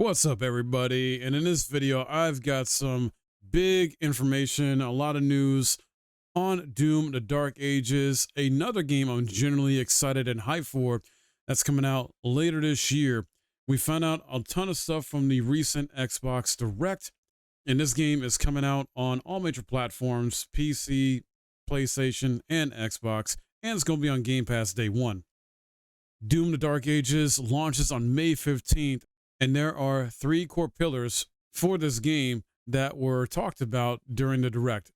What's up, everybody? And in this video, I've got some big information, a lot of news on Doom: The Dark Ages, another game I'm generally excited and hyped for that's coming out later this year. We found out a ton of stuff from the recent Xbox Direct, and this game is coming out on all major platforms: PC, PlayStation, and Xbox, and it's going to be on Game Pass day one. Doom: The Dark Ages launches on May 15th. And there are three core pillars for this game that were talked about during the Direct: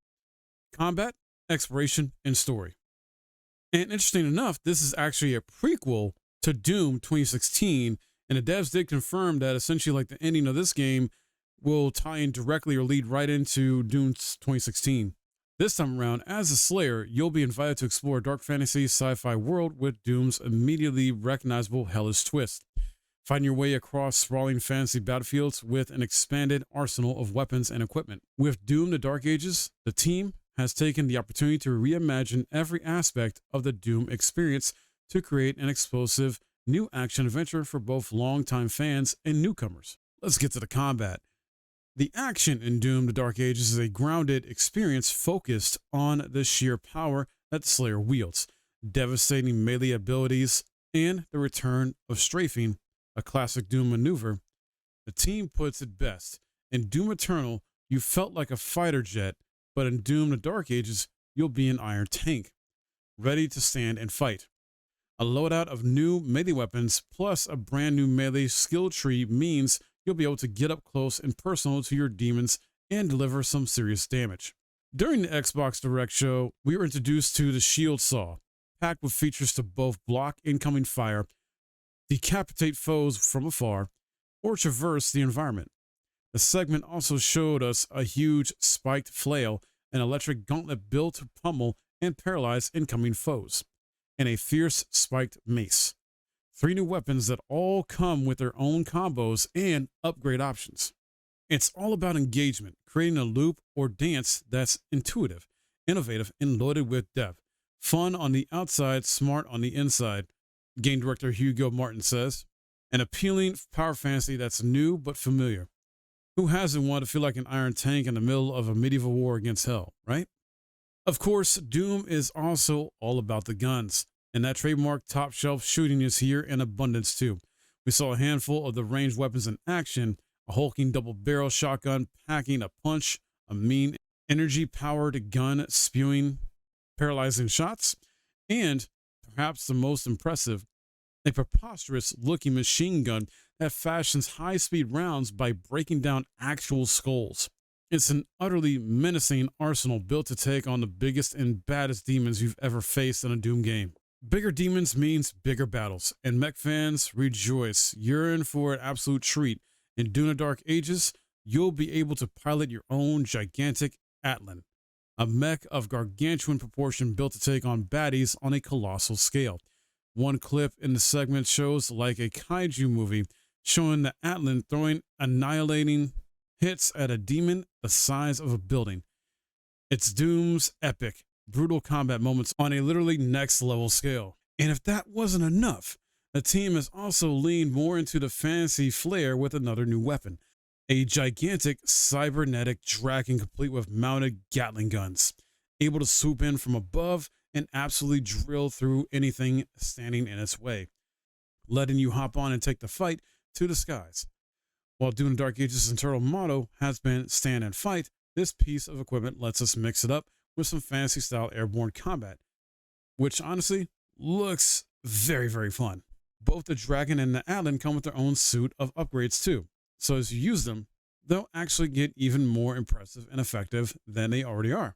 combat, exploration, and story. And interesting enough, this is actually a prequel to Doom 2016, and the devs did confirm that essentially like the ending of this game will tie in directly or lead right into Doom 2016. This time around, as a Slayer, you'll be invited to explore a dark fantasy sci-fi world with Doom's immediately recognizable hellish twist. Find your way across sprawling fantasy battlefields with an expanded arsenal of weapons and equipment. With Doom: The Dark Ages, the team has taken the opportunity to reimagine every aspect of the Doom experience to create an explosive new action adventure for both longtime fans and newcomers. Let's get to the combat. The action in Doom: The Dark Ages is a grounded experience focused on the sheer power that the Slayer wields, devastating melee abilities, and the return of strafing, a classic Doom maneuver. The team puts it best. In Doom Eternal, you felt like a fighter jet, but in Doom: The Dark Ages, you'll be an iron tank, ready to stand and fight. A loadout of new melee weapons plus a brand new melee skill tree means you'll be able to get up close and personal to your demons and deliver some serious damage. During the Xbox Direct show, we were introduced to the Shield Saw, packed with features to both block incoming fire, decapitate foes from afar, or traverse the environment. The segment also showed us a huge spiked flail, an electric gauntlet built to pummel and paralyze incoming foes, and a fierce spiked mace. Three new weapons that all come with their own combos and upgrade options. It's all about engagement, creating a loop or dance that's intuitive, innovative, and loaded with depth. Fun on the outside, smart on the inside, game director Hugo Martin says. An appealing power fantasy that's new but familiar. Who hasn't wanted to feel like an iron tank in the middle of a medieval war against hell, right? Of course, Doom is also all about the guns, and that trademark top shelf shooting is here in abundance too. We saw a handful of the ranged weapons in action: a hulking double barrel shotgun packing a punch, a mean energy powered gun spewing paralyzing shots, and perhaps the most impressive, a preposterous looking machine gun that fashions high-speed rounds by breaking down actual skulls. It's an utterly menacing arsenal built to take on the biggest and baddest demons you've ever faced in a Doom game. Bigger demons means bigger battles, and mech fans rejoice. You're in for an absolute treat. In Doom: The Dark Ages, you'll be able to pilot your own gigantic Atlan, a mech of gargantuan proportion built to take on baddies on a colossal scale. One clip in the segment shows like a kaiju movie, showing the Atlan throwing annihilating hits at a demon the size of a building. It's Doom's epic, brutal combat moments on a literally next level scale. And if that wasn't enough, the team has also leaned more into the fantasy flair with another new weapon: a gigantic cybernetic dragon complete with mounted Gatling guns, able to swoop in from above and absolutely drill through anything standing in its way, letting you hop on and take the fight to the skies. While Doom: The Dark Ages' internal motto has been stand and fight, this piece of equipment lets us mix it up with some fantasy-style airborne combat, which honestly looks very, very fun. Both the Dragon and the Atlan come with their own suite of upgrades too, so as you use them, they'll actually get even more impressive and effective than they already are.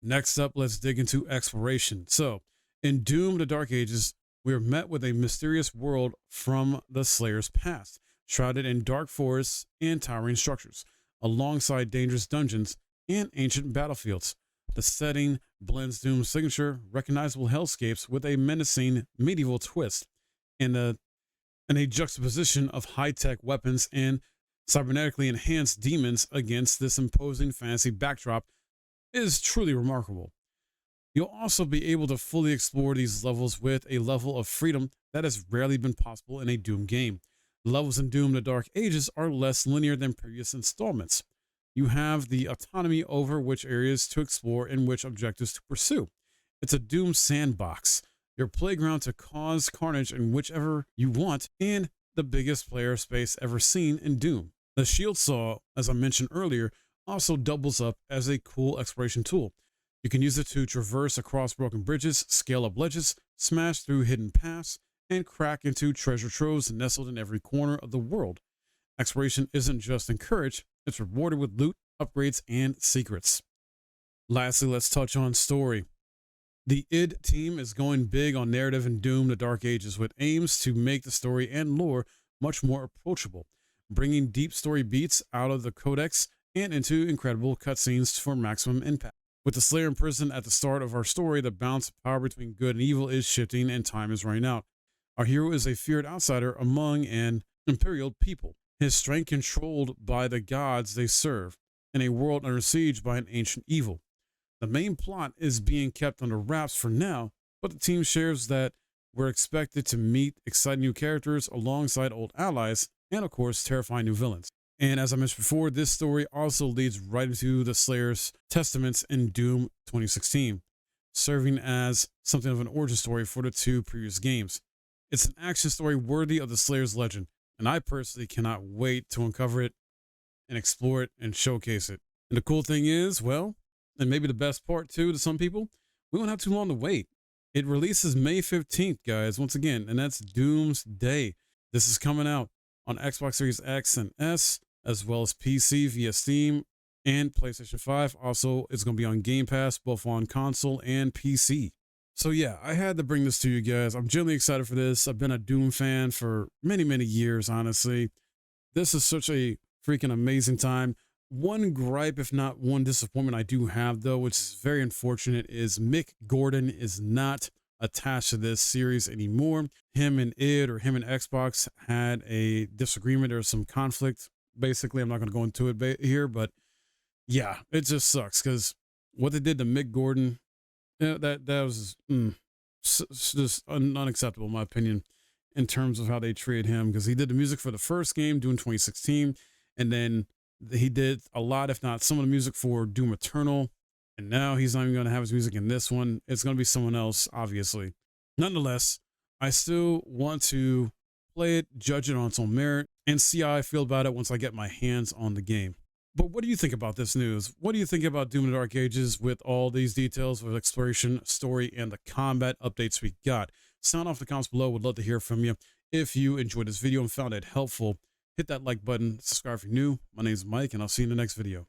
Next up, let's dig into exploration. So, in Doom: The Dark Ages, we are met with a mysterious world from the Slayer's past, shrouded in dark forests and towering structures, alongside dangerous dungeons and ancient battlefields. The setting blends Doom's signature recognizable hellscapes with a menacing medieval twist, and a juxtaposition of high-tech weapons and cybernetically enhanced demons against this imposing fantasy backdrop is truly remarkable. You'll also be able to fully explore these levels with a level of freedom that has rarely been possible in a Doom game. The levels in Doom: The Dark Ages are less linear than previous installments. You have the autonomy over which areas to explore and which objectives to pursue. It's a Doom sandbox, your playground to cause carnage in whichever you want, and the biggest player space ever seen in Doom. The shield saw, as I mentioned earlier, also doubles up as a cool exploration tool. You can use it to traverse across broken bridges, scale up ledges, smash through hidden paths, and crack into treasure troves nestled in every corner of the world. Exploration isn't just encouraged, it's rewarded with loot, upgrades, and secrets. Lastly, let's touch on story. The id team is going big on narrative in Doom: The Dark Ages with aims to make the story and lore much more approachable, bringing deep story beats out of the codex and into incredible cutscenes for maximum impact. With the Slayer in prison at the start of our story, the balance of power between good and evil is shifting and time is running out. Our hero is a feared outsider among an imperial people, his strength controlled by the gods they serve, in a world under siege by an ancient evil. The main plot is being kept under wraps for now, but the team shares that we're expected to meet exciting new characters alongside old allies and, of course, terrifying new villains. And as I mentioned before, this story also leads right into the Slayer's testaments in Doom 2016, serving as something of an origin story for the two previous games. It's an action story worthy of the Slayer's legend, and I personally cannot wait to uncover it and explore it and showcase it. And the cool thing is, well, and maybe the best part too to some people, we won't have too long to wait. It releases May 15th, guys, once again, and that's Doom's Day. This is coming out on Xbox Series X and S, as well as PC via Steam and PlayStation 5. Also, it's going to be on Game Pass, both on console and PC. So yeah, I had to bring this to you guys. I'm genuinely excited for this. I've been a Doom fan for many, many years, honestly. This is such a freaking amazing time. One gripe, if not one disappointment I do have, though, which is very unfortunate, is Mick Gordon is not attached to this series anymore. Him and id, or him and Xbox, had a disagreement or some conflict. Basically, I'm not going to go into it here, but yeah, it just sucks because what they did to Mick Gordon, that was just unacceptable, in my opinion, in terms of how they treated him, because he did the music for the first game, Doom 2016, and then he did a lot, if not some of the music for Doom Eternal, and now he's not even going to have his music in this one. It's going to be someone else, obviously. Nonetheless, I still want to play it, judge it on its own merit, and see how I feel about it once I get my hands on the game. But what do you think about this news? What do you think about Doom: The Dark Ages with all these details with exploration, story, and the combat updates we got? Sound off in the comments below. Would love to hear from you. If you enjoyed this video and found it helpful, hit that like button, subscribe if you're new. My name is Mike, and I'll see you in the next video.